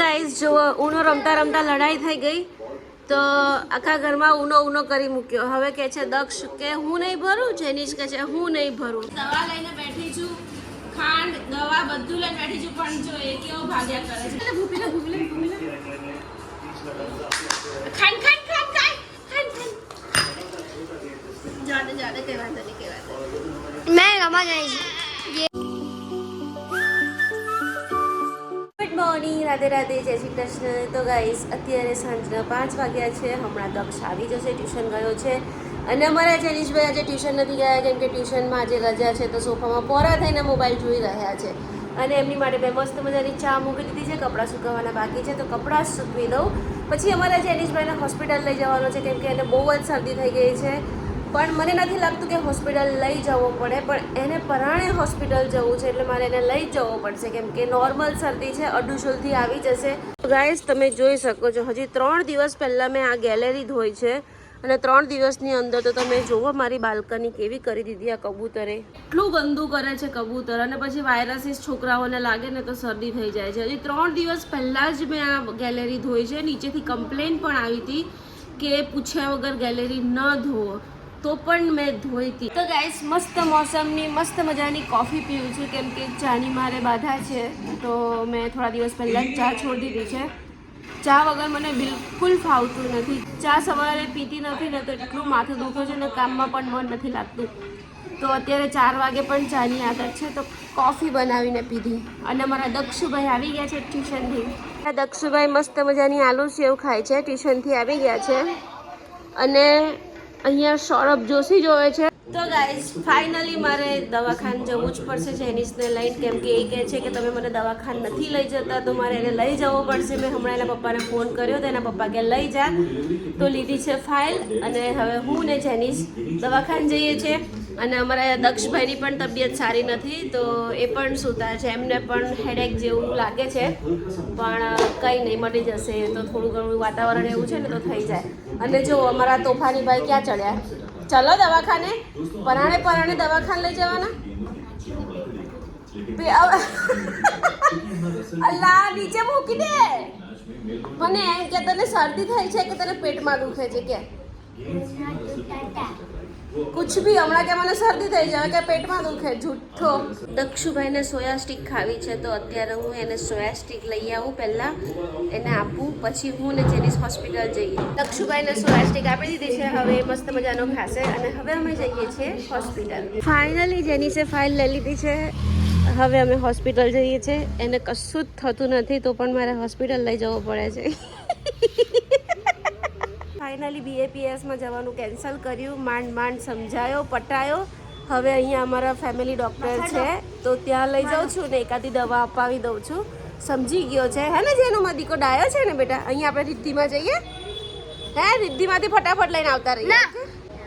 Guys જો ઉનો રમતા રમતા લડાઈ થઈ ગઈ તો આખા ઘરમાં ઉનો કરી મૂક્યો. હવે કે છે દક્ષ કે હું નહીં ભરું, જેનીશ કે છે હું નહીં ભરું. દવા લઈને બેઠી છું, ખાંડ દવા બધું લઈને બેઠી છું, પણ જો એ કેવો ભાગ્યા કરે છે. ખાંડ જાડે કઈ વાંધો નહીં. मैं रमा नहीं. ગુડ મોર્નિંગ, રાધે રાધે, જય શ્રી કૃષ્ણ. તો ગાઈસ અત્યારે સાંજના 5 વાગ્યા છે. હમણાં દક્ષ આવી જશે, ટ્યુશન ગયો છે. અને અમારા જેનીશભાઈ આજે ટ્યુશન નથી ગયા કેમ કે ટ્યુશનમાં આજે રજા છે. તો સોફામાં પોરા થઈને મોબાઈલ જોઈ રહ્યા છે. અને એમની માટે મેં મસ્ત મજાની ચા મૂકી દીધી છે. કપડાં સુકવવાના બાકી છે તો કપડાં સૂકવી દઉં. પછી અમારા જેનીશભાઈને હોસ્પિટલ લઈ જવાનો છે કેમ કે એને બહુ જ શરદી થઈ ગઈ છે. પણ મને નથી લાગતું કે હોસ્પિટલ લઈ જવો પડે, પણ એને પરાણે હોસ્પિટલ જવું છે એટલે મારે એને લઈ જવો પડશે કેમ કે નોર્મલ શરદી છે, અડુશોલથી આવી જશે. ગાઈસ તમે જોઈ શકો છો હજી 3 દિવસ પહેલાં મેં આ ગેલેરી ધોઈ છે અને 3 દિવસની અંદર તો તમે જુઓ મારી બાલ્કની કેવી કરી દીધી આ કબૂતરે. એટલું ગંદુ કરે છે કબૂતર. અને પછી વાયરસીસ છોકરાઓને લાગે ને તો શરદી થઈ જાય છે. હજી 3 દિવસ પહેલાં જ મેં આ ગેલેરી ધોઈ છે. નીચેથી કમ્પ્લેન પણ આવી હતી કે પૂછ્યા વગર ગેલેરી ન ધોવો, તો પણ મેં ધોઈ હતી. તો ગાઈસ મસ્ત મોસમની મસ્ત મજાની કોફી પીવું છું કેમ કે ચાની મારે બાધા છે. તો મેં થોડા દિવસ પહેલાં જ ચા છોડી દીધી છે. ચા વગર મને બિલકુલ ફાવતું નથી. ચા સવારે પીતી નથી ને તો એટલું માથું દુખે છે ને કામમાં પણ મન નથી લાગતું. તો અત્યારે 4 વાગે પણ ચાની આદત છે તો કોફી બનાવીને પીધી. અને મારા દક્ષુભાઈ આવી ગયા છે ટ્યુશનથી. દક્ષુભાઈ મસ્ત મજાની આલુ સેવ ખાય છે, ટ્યુશનથી આવી ગયા છે. અને અહીંયા સૌરભ જોશી જોવે છે. તો ગાઈઝ ફાઇનલી મારે દવાખાને જવું જ પડશે જેનીશને લઈને કેમ કે એ કહે છે કે તમે મને દવાખાને નથી લઈ જતા તો મારે એને લઈ જવો પડશે. મેં હમણાં એના પપ્પાને ફોન કર્યો તો એના પપ્પા કે લઈ જા. તો લીધી છે ફાઇલ અને હવે હું ને જેનીશ દવાખાને જઈએ છીએ. અને અમારા દક્ષભાઈની પણ તબિયત સારી નથી તો એ પણ સૂતા છે. એમને પણ હેડેક જેવું લાગે છે પણ કંઈ નહીં, મળી જશે. તો થોડું ઘણું વાતાવરણ એવું છે ને તો થઈ જાય. અને જો અમારા તોફાની ભાઈ ક્યાં ચડ્યા. ચલો દવાખાને, પરાણે દવાખાને લઈ જવાના. અલ્લા નીચે મૂકી દે. મને એમ કે તને શરદી થઈ છે કે તને પેટમાં દુખે છે કે कुछ भी हमारा क्या मैंने सर्दी થઈ જાય કે પેટમાં દુખે જુઠ્ઠો. દક્ષુભાઈને સોયા સ્ટીક ખાવી છે તો અત્યારે હું એને સોયા સ્ટીક લઈ આવું, પહેલાં એને આપું પછી હું ને જેનીશ હોસ્પિટલ જઈએ. દક્ષુભાઈને સોયા સ્ટીક આપી દીધી છે, હવે મસ્ત મજાનો ખાશે અને હવે અમે જઈએ છીએ હોસ્પિટલ. ફાઇનલી જેનીશે ફાઇલ લઈ લીધી છે. હવે અમે હોસ્પિટલ જઈએ છીએ. એને કશું જ થતું નથી તો પણ મારે હોસ્પિટલ લઈ જવું પડે છે. ફાઇનલી BAPSમાં જવાનું કેન્સલ કર્યું. માંડ સમજાયો, પટાયો. હવે અહીંયા અમારા ફેમિલી ડૉક્ટર છે તો ત્યાં લઈ જાઉં છું ને એકાદી દવા અપાવી દઉં છું. સમજી ગયો છે હે ને જેનો માં દીકો ડાયો છે ને બેટા. અહીંયા આપણે રિદ્ધિમાં જઈએ. હે રિદ્ધિમાંથી ફટાફટ લઈને આવતા રહીએ.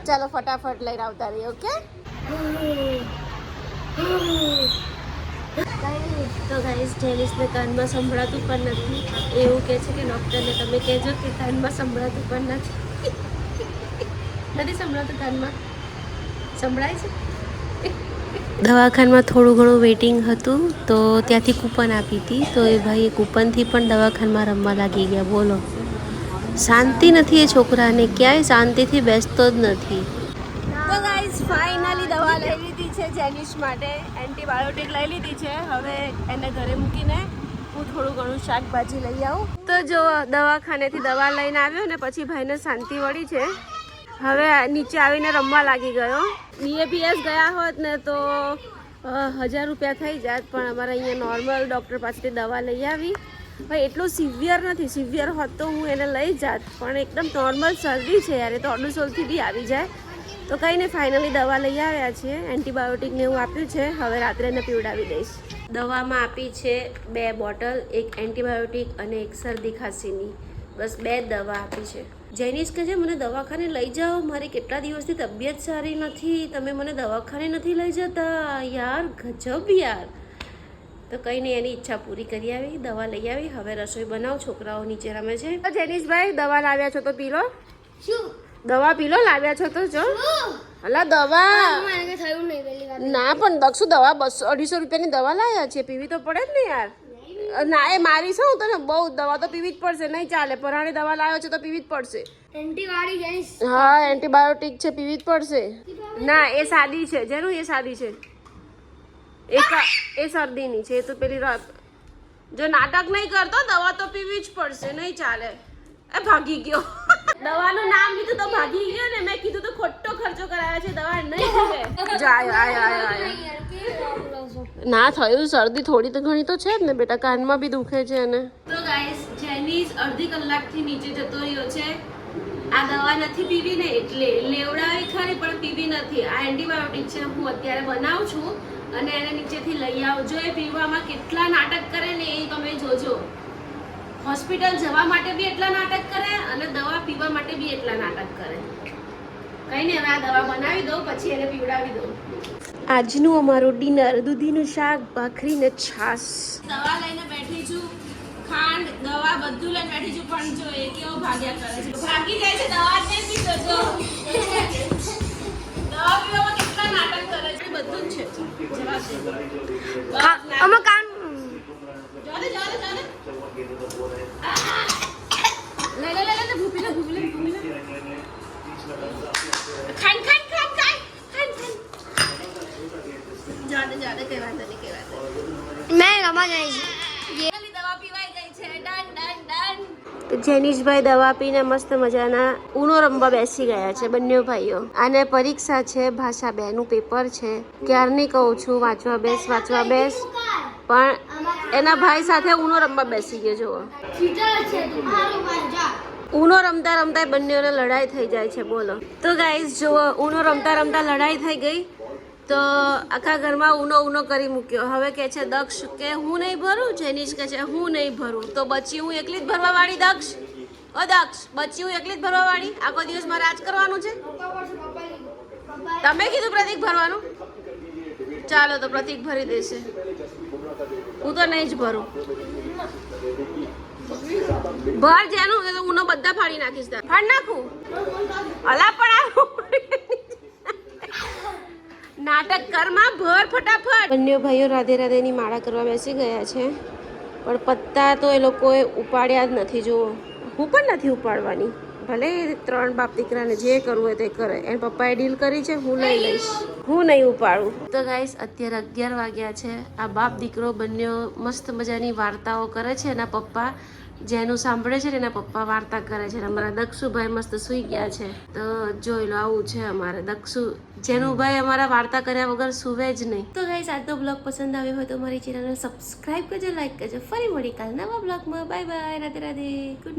ચાલો ફટાફટ લઈને આવતા રહીએ. ઓકે તો ગાઈસ જેનીશને કાનમાં સંભળાતું પણ નથી. એવું કહે છે કે ડૉક્ટરને તમે કહેજો કે કાનમાં સંભળાતું પણ નથી સંભળાતું. કાનમાં સંભળાય છે. દવાખાનમાં થોડું ઘણું વેઇટિંગ હતું તો ત્યાંથી કૂપન આપી હતી તો એ ભાઈ કૂપનથી પણ દવાખાનમાં રમવા લાગી ગયા. બોલો શાંતિ નથી એ છોકરાને, ક્યાંય શાંતિથી બેસતો જ નથી. તો ગાઈસ ફાઇનલી દવા લઈ લીધી છે જેનીશ માટે. એન્ટીબાયોટિક લઈ લીધી છે. હવે એને ઘરે મૂકીને હું થોડું ઘણું શાકભાજી લઈ આવું. તો જો દવાખાનેથી દવા લઈને આવ્યો ને પછી ભાઈને શાંતિ વળી છે. હવે નીચે આવીને રમવા લાગી ગયો. BAPS ગયા હોત ને તો 1000 રૂપિયા થઈ જાત, પણ અમારે અહીંયા નોર્મલ ડૉક્ટર પાસેથી દવા લઈ આવી. ભાઈ એટલું સિવિયર નથી. સિવિયર હોત તો હું એને લઈ જાત, પણ એકદમ નોર્મલ શરદી છે યાર. એ તો અડુસોલથી બી આવી જાય. તો કંઈ નહીં ફાઇનલી દવા લઈ આવ્યા છીએ. એન્ટીબાયોટિકને એવું આપ્યું છે. હવે રાત્રે એને પીવડાવી દઈશ. દવામાં આપી છે 2 બોટલ, એક એન્ટીબાયોટિક અને એક શરદી ખાંસીની. બસ 2 દવા આપી છે. જેનીશ કહે છે મને દવાખાને લઈ જાઓ, મારી કેટલા દિવસથી તબિયત સારી નથી, તમે મને દવાખાને નથી લઈ જતા. યાર ગજબ યાર. તો કંઈ નહીં એની ઈચ્છા પૂરી કરી આવી, દવા લઈ આવી. હવે રસોઈ બનાવ, છોકરાઓ નીચે રમે છે. જેનીશભાઈ દવા લાવ્યા છો તો પી લો. શું દવા પી લો? લાવ્યા છો તો જો. અલા દવા ના પણ દક્ષુ દવા 200-250 રૂપિયાની દવા લાવ્યા છે, પીવી તો પડે જ ને યાર. ના એ મારી છે હું તને બહુ દવા તો પીવી જ પડશે, નહીં ચાલે. પરાણે દવા લાવ્યો છે તો પીવી જ પડશે. હા એન્ટીબાયોટિક છે, પીવી જ પડશે. ના એ સાદી છે જેનું, એ સાદી છે. એ શરદીની છે. એ તો પેલી જો નાટક નહીં કરતો દવા તો પીવી જ પડશે, નહીં ચાલે. એ ભાગી ગયો. દવાનું નામ લીધું તો ભાગી ગયો ને. મેં કીધું તો ખોટો ખર્ચો કરાયો છે, દવા નહીં પીવે. આય ના થયું શરદી થોડી તો ઘણી તો છે જ ને બેટા, કાનમાં બી દુખે છે એને. તો ગાઈસ જેનીઝ અડધી કલાકથી નીચે જતો રહ્યો છે. આ દવા નથી પીવી ને એટલે લેવડાવી ખરી પણ પીવી નથી. આ એન્ટીબાયોટિક છે, હું અત્યારે બનાવું છું અને એને નીચેથી લઈ આવજો. એ પીવામાં કેટલા નાટક કરે ને એ તમે જોજો. હોસ્પિટલ જવા માટે બી એટલા નાટક કરે અને દવા પીવા માટે બી એટલા નાટક કરે. કઈ નહીં, હવે આ દવા બનાવી દઉં પછી એને પીવડાવી દઉં. આજનું અમારું ડિનર દૂધીનું શાક, ભાખરી ને છાશ. દવા લઈને બેઠી છું, ખાંડ દવા બધું લઈને બેઠી છું, પણ જો એ કેવો ભાગ્યા કરે છે. ભાગી જાય છે દવા જ નહીં પીતો. જો દવા પીવામાં કેટલા નાટક કરે છે. બધું જ છે. અમે કામ જાને લે ભૂપી લે ખાન જાને કઈ વાંધો નહીં. મેં રમા ગઈ દવા પીવાઈ ગઈ છે. ડન. તો જેનીશભાઈ દવા પીને મસ્ત મજાના ઉનો રમવા બેસી ગયા છે બંને ભાઈઓ. આને પરીક્ષા છે, ભાષા 2 નું પેપર છે. ક્યારની કહું છું વાંચવા બેસ, પણ એના ભાઈ સાથે ઉનો રમવા બેસી ગયો. જુઓ ઉનો રમતા બંનેઓને લડાઈ થઈ જાય છે. બોલો તો ગાઈસ જુઓ, ઉનો રમતા લડાઈ થઈ ગઈ તો આખા ઘરમાં ઉનો કરી મૂક્યો. હવે કે છે દક્ષ કે હું નહીં ભરું, જેનીશ કે છે હું નહીં ભરું. તો બચી હું એકલી જ ભરવા વાળી. દક્ષ બચી હું એકલી જ ભરવા વાળી. આખો દિવસ મારે આજ કરવાનું છે. તમે કીધું પ્રતિક ભરવાનું, ચાલો તો પ્રતિક ભરી દેશે. હું તો નહીં જ ભરું. ભર જેનું તો ઉનો બધા ફાડી નાખીશ. ફાડ નાખું અલા પણ નાટક કરમાં ભર ફટાફટ. બંને ભાઈઓ રાધે રાધેની માળા કરવા બેસી ગયા છે, પણ પત્તા તો એ લોકોએ ઉપાડ્યા જ નથી. જુઓ હું પણ નથી ઉપાડવાની. ભલે 3 બાપ દીકરાને જે કરવું હોય તે કરે. એને પપ્પાએ ડીલ કરી છે, હું લઈ લઈશ, હું નહીં ઉપાડું. તો ગાઈસ અત્યારે 11 વાગ્યા છે. આ બાપ દીકરો બંને મસ્ત મજાની વાર્તાઓ કરે છે. એના પપ્પા જેનું સાંભળે છે એના પપ્પા વાર્તા કરે છે. અમારા દક્ષુભાઈ મસ્ત સૂઈ ગયા છે. તો જોઈ લો આવું છે અમારે જેનુભાઈ અમારા વાર્તા કર્યા વગર સુવે જ નહીં. તો ગાઈસ આજનો બ્લોગ પસંદ આવ્યો હોય તો મારી ચેનલને સબસ્ક્રાઇબ કરજો, લાઈક કરજો. ફરી મળી કાલ નવા બ્લોગમાં. Bye bye, Radhe Radhe, good.